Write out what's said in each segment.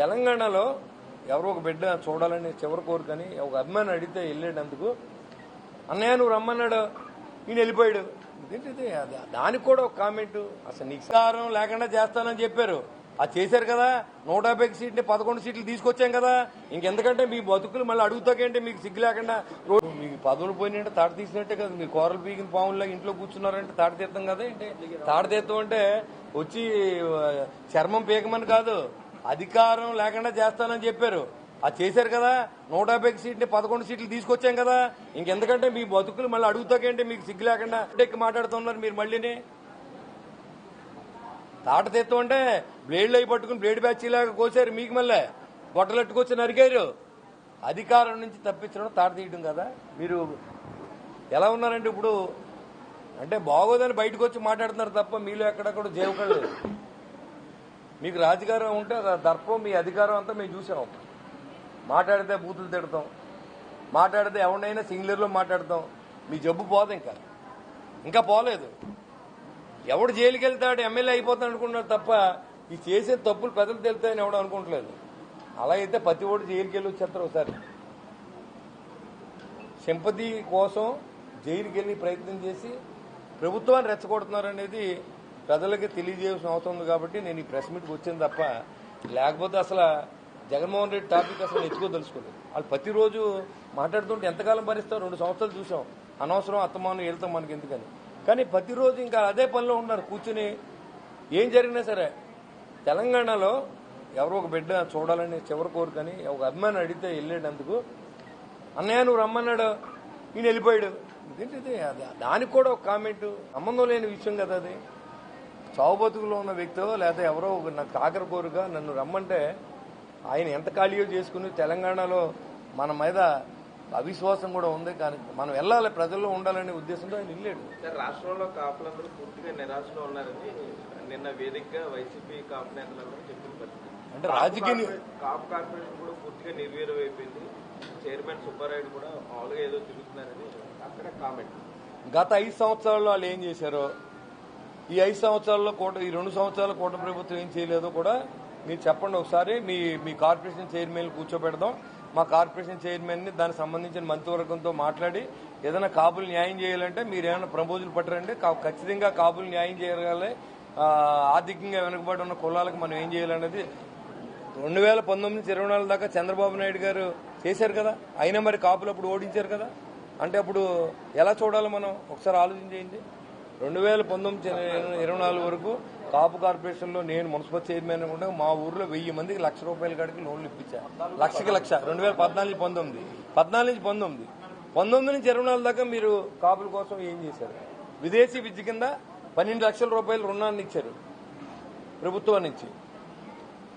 తెలంగాణలో ఎవరో ఒక బిడ్డ చూడాలని చివరి కోరికని ఒక అభిమాని అడిగితే వెళ్ళేటందుకు అన్నయ్య నువ్వు రమ్మన్నాడు ఈయన వెళ్ళిపోయాడు. ఇదేంటిది? దానికి కూడా ఒక కామెంట్, అసలు నిస్సారం లేకుండా చేస్తానని చెప్పారు, అది చేశారు కదా. 150 సీట్లు 11 సీట్లు తీసుకొచ్చాం కదా. ఇంకెందుకంటే మీ బతుకులు మళ్ళీ అడుగుతాకంటే మీకు సిగ్గు లేకుండా మీకు పదవులు పోయినంటే తాట తీసినట్టే కదా. మీరు కూరలు పీకిన పాముల్లాగా ఇంట్లో కూర్చున్నారంటే తాట తీర్థం కదా. ఏంటి తాట తీర్థం అంటే వచ్చి చర్మం పీకమని కాదు, అధికారం లేకుండా చేస్తానని చెప్పారు, అది చేశారు కదా. 150 సీట్లు 11 సీట్లు తీసుకొచ్చాం కదా. ఇంకెందుకంటే మీ బతుకులు మళ్ళీ అడుగుతాకంటే మీకు సిగ్గు లేకుండా ఎక్కి మాట్లాడుతున్నారు మీరు. మళ్ళీనే తాట తీర్థం అంటే బ్లేడ్లు అయి పట్టుకుని బ్లేడ్ బ్యాచీలాగా కోసారు, మీకు మళ్ళీ బొట్టలెట్టుకొచ్చి నరికారు. అధికారం నుంచి తప్పించడం తాట తీయడం కదా. మీరు ఎలా ఉన్నారంటే ఇప్పుడు అంటే బాగోదని బయటకు వచ్చి మాట్లాడుతున్నారు తప్ప మీలో ఎక్కడెక్కడ జీవకం లేదు. మీకు రాజకీయం ఉంటే దర్పం మీ అధికారం అంతా మేము చూసాం. మాట్లాడితే బూతులు తిడతాం, మాట్లాడితే ఎవరినైనా సింగులర్లో మాట్లాడతాం. మీ జబ్బు పోదు, ఇంకా పోలేదు. ఎవడు జైలుకి వెళ్తాడు ఎమ్మెల్యే అయిపోతాడు అనుకుంటున్నారు తప్ప ఈ చేసే తప్పులు ప్రజలు తెలుస్తాయని ఎవడు అనుకోవట్లేదు. అలా అయితే ప్రతి ఓడు జైలుకి వెళ్ళి వచ్చేస్తారు. ఒకసారి సింపతి కోసం జైలుకి వెళ్ళి ప్రయత్నం చేసి ప్రభుత్వాన్ని రెచ్చగొడుతున్నారనేది ప్రజలకి తెలియజేయాల్సిన అవసరం ఉంది. కాబట్టి నేను ఈ ప్రెస్ మీట్కి వచ్చింది తప్ప లేకపోతే అసలు జగన్మోహన్ రెడ్డి టాపిక్ అసలు తెలుసుకోలేదు. వాళ్ళు ప్రతిరోజు మాట్లాడుతుంటే ఎంతకాలం భరిస్తారు? 2 సంవత్సరాలు చూసాం. అనవసరం అత్తమానం వెళ్తాం మనకి ఎందుకని. కానీ ప్రతిరోజు ఇంకా అదే పనిలో ఉన్నారు కూర్చుని. ఏం జరిగినా సరే తెలంగాణలో ఎవరో ఒక బిడ్డ చూడాలని చివరి కోరికని ఒక అభిమాని అడిగితే వెళ్ళేటందుకు అన్నయ్య నువ్వు రమ్మన్నాడు ఈయన వెళ్ళిపోయాడు. ఇదేంటిది? దానికి కూడా ఒక కామెంట్, సంబంధం లేని విషయం కదా అది. చావు బతుకులో ఉన్న వ్యక్తో లేదా ఎవరో నాకు ఆఖరి కోరిక నన్ను రమ్మంటే ఆయన ఎంత ఖాళీయో చేసుకుని తెలంగాణలో మన మీద అవిశ్వాసం కూడా ఉంది. కానీ మనం వెళ్ళాలి, ప్రజల్లో ఉండాలనే ఉద్దేశంతో ఆయన వెళ్ళాడు. రాష్ట్రంలో కాపులందరూ పూర్తిగా నిరాశలో ఉన్నారని నిన్న వేదికగా వైసీపీ కాపు నేతలందరూ చెప్పిన పరిస్థితి. అంటే రాజకీయ కాపు కార్పొరేషన్ కూడా పూర్తిగా నిర్వీర్యం అయిపోయింది. చైర్మన్ సుబ్బారాయుడు కూడా మామూలుగా ఏదో తిరుగుతున్నారని అక్కడ కామెంట్. గత 5 సంవత్సరాల్లో వాళ్ళు ఏం చేశారో, ఈ 5 సంవత్సరాల్లో ఈ 2 సంవత్సరాల కూటమి ప్రభుత్వం ఏం చేయలేదో కూడా మీరు చెప్పండి ఒకసారి. మీ కార్పొరేషన్ చైర్మన్ కూర్చోబెడదాం. మా కార్పొరేషన్ చైర్మన్ ని దానికి సంబంధించిన మంత్రివర్గంతో మాట్లాడి ఏదైనా కాపులు న్యాయం చేయాలంటే మీరు ఏమైనా ప్రపోజల్ పట్టరండి. ఖచ్చితంగా కాపులు న్యాయం చేయగలగాలి. ఆర్థికంగా వెనుకబడి ఉన్న కులాలకు మనం ఏం చేయాలనేది 2019 నుంచి 24 దాకా చంద్రబాబు నాయుడు గారు చేశారు కదా. అయినా మరి కాపులు అప్పుడు ఓడించారు కదా. అంటే అప్పుడు ఎలా చూడాలి మనం ఒకసారి ఆలోచన చేయండి. 2019-24 వరకు కాపు కార్పొరేషన్లో నేను మున్సిపల్ చైర్మన్ కూడా మా ఊర్లో 1000 మందికి ₹1,00,000 కాడికి లోన్లు ఇప్పించా. లక్షకి లక్ష 2014-19 నుంచి 19 నుంచి 24 దాకా మీరు కాపుల కోసం ఏం చేశారు? విదేశీ విద్య కింద ₹12 లక్షల రుణాన్ని ఇచ్చారు ప్రభుత్వం నుంచి.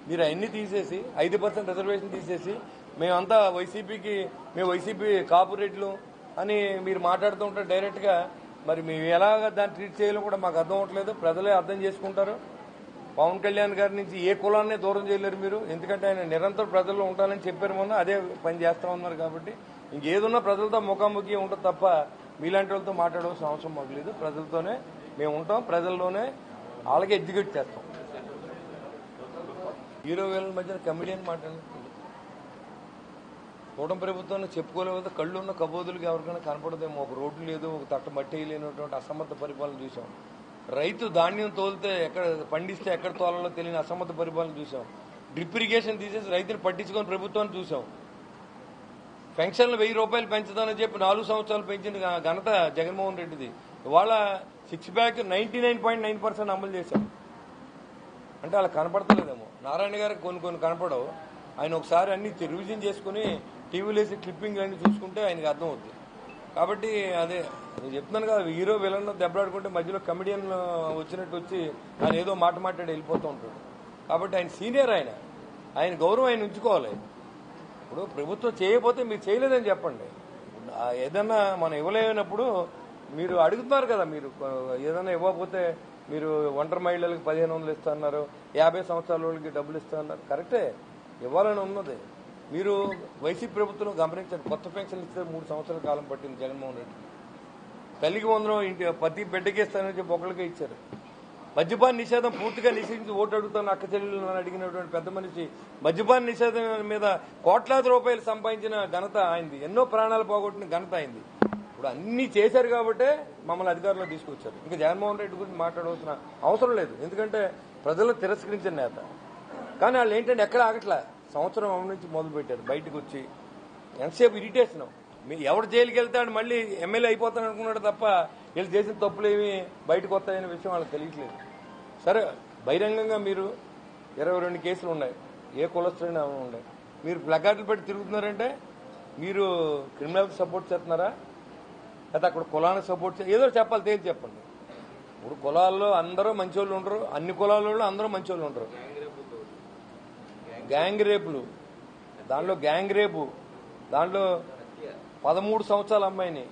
మీరు అవన్నీ తీసేసి 5% రిజర్వేషన్ తీసేసి మేమంతా మేము వైసీపీ కాపు రెడ్లు అని మీరు మాట్లాడుతూ ఉంటారు డైరెక్ట్గా. మరి మేము ఎలాగ దాన్ని ట్రీట్ చేయాలో కూడా మాకు అర్థం అవ్వట్లేదు. ప్రజలే అర్థం చేసుకుంటారు. పవన్ కళ్యాణ్ గారి నుంచి ఏ కులాన్ని దూరం చేయలేరు మీరు. ఎందుకంటే ఆయన నిరంతరం ప్రజల్లో ఉంటానని చెప్పారు, మొన్న అదే పని చేస్తా ఉన్నారు. కాబట్టి ఇంకేదున్నా ప్రజలతో ముఖాముఖి ఉంటుంది తప్ప మీలాంటి వాళ్ళతో మాట్లాడవలసిన అవసరం మాకు లేదు. ప్రజలతోనే మేము ఉంటాం, ప్రజల్లోనే వాళ్ళకి ఎగ్జిక్యూట్ చేస్తాం. హీరో వీళ్ళ మధ్యన కమిడియన్ మాట్లాడుతుంది. కూటమి ప్రభుత్వాన్ని చెప్పుకోలేకపోతే కళ్ళు ఉన్న కబోదులకు ఎవరికైనా కనపడదేమో. ఒక రోడ్డు లేదు, ఒక తట్ట మట్టి లేనటువంటి అసమర్థ పరిపాలన చూసాం. రైతు ధాన్యం తోలితే ఎక్కడ పండిస్తే ఎక్కడ తోలాలో తెలియని అసమర్థ పరిపాలన చూసాం. డ్రిప్ ఇరిగేషన్ తీసేసి రైతుని పట్టించుకొని ప్రభుత్వాన్ని చూసాం. పెన్షన్లు ₹1000 పెంచుతానని చెప్పి 4 సంవత్సరాలు పెంచిన ఘనత జగన్మోహన్ రెడ్డిది. ఇవాళ 6 ప్యాక్ 99.9% అమలు చేశాం. అంటే అలా కనపడతలేదేమో. నారాయణ గారికి కొన్ని కనపడవు. ఆయన ఒకసారి అన్ని రివిజన్ చేసుకుని టీవీలో వేసి క్లిప్పింగ్ అన్ని చూసుకుంటే ఆయనకి అర్థం అవుతుంది. కాబట్టి అదే నేను చెప్తున్నాను కదా, హీరో విలన్ దెబ్బలాడుకుంటే మధ్యలో కమెడియన్ వచ్చినట్టు వచ్చి ఆయన ఏదో మాట్లాడి వెళ్ళిపోతూ ఉంటాడు. కాబట్టి ఆయన సీనియర్, ఆయన గౌరవం ఆయన ఉంచుకోవాలి. ఇప్పుడు ప్రభుత్వం చేయకపోతే మీరు చేయలేదని చెప్పండి. ఏదన్నా మనం ఇవ్వలేనప్పుడు మీరు అడుగుతున్నారు కదా, మీరు ఏదైనా ఇవ్వకపోతే మీరు ఒంటరి మహిళలకు 1500 ఇస్తున్నారు, 50 సంవత్సరాల వాళ్ళకి డబ్బులు ఇస్తున్నారు. కరెక్టే, ఇవ్వాలని ఉన్నది. మీరు వైసీపీ ప్రభుత్వం గమనించండి, కొత్త పెన్షన్లు ఇస్తే 3 సంవత్సరాల కాలం పట్టింది జగన్మోహన్ రెడ్డి. తల్లికి 100 ఇంటి ప్రతి బిడ్డకి ఇస్తానని చెప్పి ఒకరికే ఇచ్చారు. మద్యపాన నిషేధం పూర్తిగా నిషేధించి ఓటు అడుగుతాను అక్క చెల్లెలు అడిగినటువంటి పెద్ద మనిషి మద్యపాన నిషేధం మీద కోట్లాది రూపాయలు సంపాదించిన ఘనత అయింది. ఎన్నో ప్రాణాలు పోగొట్టిన ఘనత అయింది. ఇప్పుడు అన్ని చేశారు కాబట్టే మమ్మల్ని అధికారంలో తీసుకొచ్చారు. ఇంకా జగన్మోహన్ రెడ్డి గురించి మాట్లాడవలసిన అవసరం లేదు, ఎందుకంటే ప్రజలు తిరస్కరించిన నేత. కానీ వాళ్ళు ఏంటంటే ఎక్కడ ఆగట్లా, సంవత్సరం నుంచి మొదలు పెట్టారు. బయటకు వచ్చి ఎంతసేపు ఇరిటేషన్, ఎవరు జైలుకి వెళ్తాడు మళ్ళీ ఎమ్మెల్యే అయిపోతాను అనుకున్నాడు తప్ప వీళ్ళు చేసిన తప్పులేమి బయటకు వస్తాయనే విషయం వాళ్ళకి తెలియట్లేదు. సరే, బహిరంగంగా మీరు 22 కేసులు ఉన్నాయి, ఏ కులస్తులైనా ఉన్నాయి, మీరు ప్లకార్డులు పెట్టి తిరుగుతున్నారంటే మీరు క్రిమినల్కి సపోర్ట్ చేస్తున్నారా లేదా అక్కడ కులానికి సపోర్ట్ ఏదో చెప్పాలి, తేల్చి చెప్పండి. ఇప్పుడు కులాల్లో అందరూ మంచోళ్ళు ఉండరు, అన్ని కులాలలో అందరూ మంచోళ్ళు ఉండరు. గ్యాంగ్ రేపులు, దాంట్లో గ్యాంగ్ రేపు, దాంట్లో 13 సంవత్సరాల అమ్మాయిని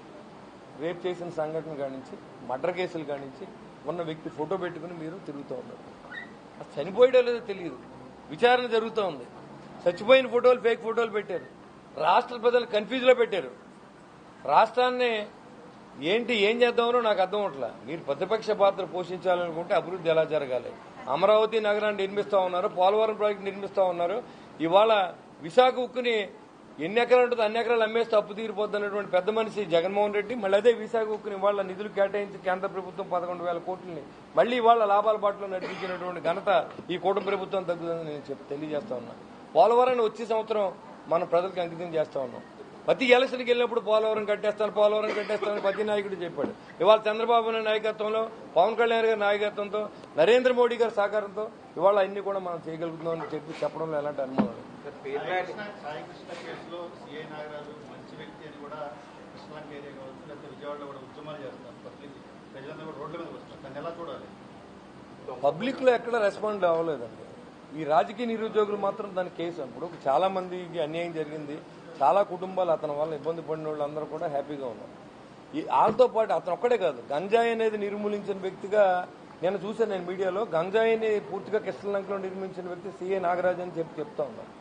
రేప్ చేసిన సంఘటన కానించి మర్డర్ కేసులు కానించి ఉన్న వ్యక్తి ఫోటో పెట్టుకుని మీరు తిరుగుతూ ఉన్నారు. అది చనిపోయడో లేదో తెలియదు, విచారణ జరుగుతూ ఉంది. చచ్చిపోయిన ఫోటోలు ఫేక్ ఫోటోలు పెట్టారు, రాష్ట్ర ప్రజలు కన్ఫ్యూజ్లో పెట్టారు. రాష్ట్రాన్ని ఏం చేద్దామనో నాకు అర్థం అవట్లా. మీరు ప్రతిపక్ష పాత్ర పోషించాలనుకుంటే అభివృద్ధి ఎలా జరగాలి? అమరావతి నగరాన్ని నిర్మిస్తా ఉన్నారు, పోలవరం ప్రాజెక్టు నిర్మిస్తా ఉన్నారు. ఇవాళ విశాఖ ఉక్కుని ఎన్ని ఎకరాలు ఉంటుందో అన్ని ఎకరాలు అమ్మేస్తే అప్పు తీరిపోద్ది అన్నటువంటి పెద్ద మనిషి జగన్మోహన్ రెడ్డి మళ్ళీ అదే విశాఖ ఉక్కుని ఇవాళ నిధులు కేటాయించి కేంద్ర ప్రభుత్వం 11,000 కోట్లని మళ్ళీ ఇవాళ లాభాల బాటలో నడిపించినటువంటి ఘనత ఈ కూటమి ప్రభుత్వం తగ్గుతుందని నేను తెలియజేస్తా ఉన్నా. పోలవరాన్ని వచ్చే సంవత్సరం మనం ప్రజలకు అంకితం చేస్తా ఉన్నాం. ప్రతి ఎలక్షన్కి వెళ్ళినప్పుడు పోలవరం కట్టేస్తాను ప్రతి నాయకుడు చెప్పాడు. ఇవాళ చంద్రబాబు నాయుడు నాయకత్వంలో, పవన్ కళ్యాణ్ గారి నాయకత్వంతో, నరేంద్ర మోడీ గారి సహకారంతో ఇవాళ అన్ని కూడా మనం చేయగలుగుతున్నామని చెప్పడంలో ఎలాంటి అనుమానం లేదు. సాయికృష్ణ కేసులో సిఐ నాగరాజు మంచి వ్యక్తి అని కూడా కృష్ణలంక ఏరియా కావచ్చు, లేకపోతే విజయవాడలో కూడా ఉద్యమాలు చేస్తారు, పబ్లిక్ ప్రజలందరూ కూడా రోడ్ల మీద వస్తారు. దాన్ని ఎలా చూడాలి? పబ్లిక్ లో ఎక్కడ రెస్పాండ్ అవ్వలేదండి. ఈ రాజకీయ నిరుద్యోగులు మాత్రం దాని కేసు. అప్పుడు చాలా మందికి అన్యాయం జరిగింది, చాలా కుటుంబాలు అతని వల్ల ఇబ్బంది పడిన వాళ్ళందరూ కూడా హ్యాపీగా ఉన్నారు. వాళ్ళతో పాటు అతను ఒక్కడే కాదు, గంజాయి అనేది నిర్మూలించిన వ్యక్తిగా నేను చూశాను. నేను మీడియాలో గంజాయిని పూర్తిగా కృష్ణలంకలో నిర్మించిన వ్యక్తి సిఐ నాగరాజు అని చెప్తా ఉన్నాను.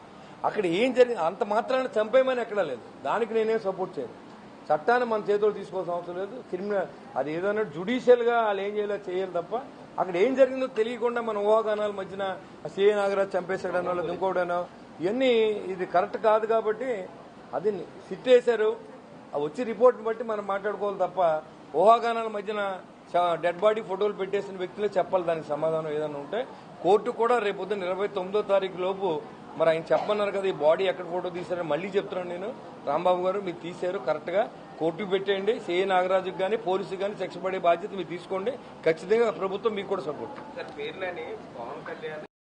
అక్కడ ఏం జరిగింది అంత మాత్రాన్ని చంపేయమని ఎక్కడా లేదు. దానికి నేనేం సపోర్ట్ చేయను. చట్టాన్ని మన చేతులు తీసుకోవాల్సిన అవసరం లేదు. క్రిమినల్ అది ఏదైనా జుడిషియల్ గా వాళ్ళు ఏం చేయాలి తప్ప అక్కడ ఏం జరిగిందో తెలియకుండా మన ఊహాగానాల మధ్యన సిఐ నాగరాజు చంపేశాడనో లేదా ఇంకోడనో ఇవన్నీ ఇది కరెక్ట్ కాదు. కాబట్టి అది సిట్ వేశారు, వచ్చి రిపోర్ట్ని బట్టి మనం మాట్లాడుకోవాలి తప్ప ఊహాగానాల మధ్యన డెడ్ బాడీ ఫోటోలు పెట్టేసిన వ్యక్తులే చెప్పాలి దానికి సమాధానం. ఏదైనా ఉంటే కోర్టు కూడా రేపు పొద్దున్న 29వ తారీఖు లోపు మరి ఆయన చెప్పమన్నారు కదా, ఈ బాడీ ఎక్కడ ఫోటో తీశారని మళ్ళీ చెప్తున్నాను నేను. రాంబాబు గారు మీరు తీశారు, కరెక్ట్ గా కోర్టుకు పెట్టేయండి. సిఐ నాగరాజుకి కానీ పోలీసుకి కానీ శిక్ష పడే బాధ్యత మీరు తీసుకోండి. ఖచ్చితంగా ప్రభుత్వం మీకు కూడా సపోర్ట్.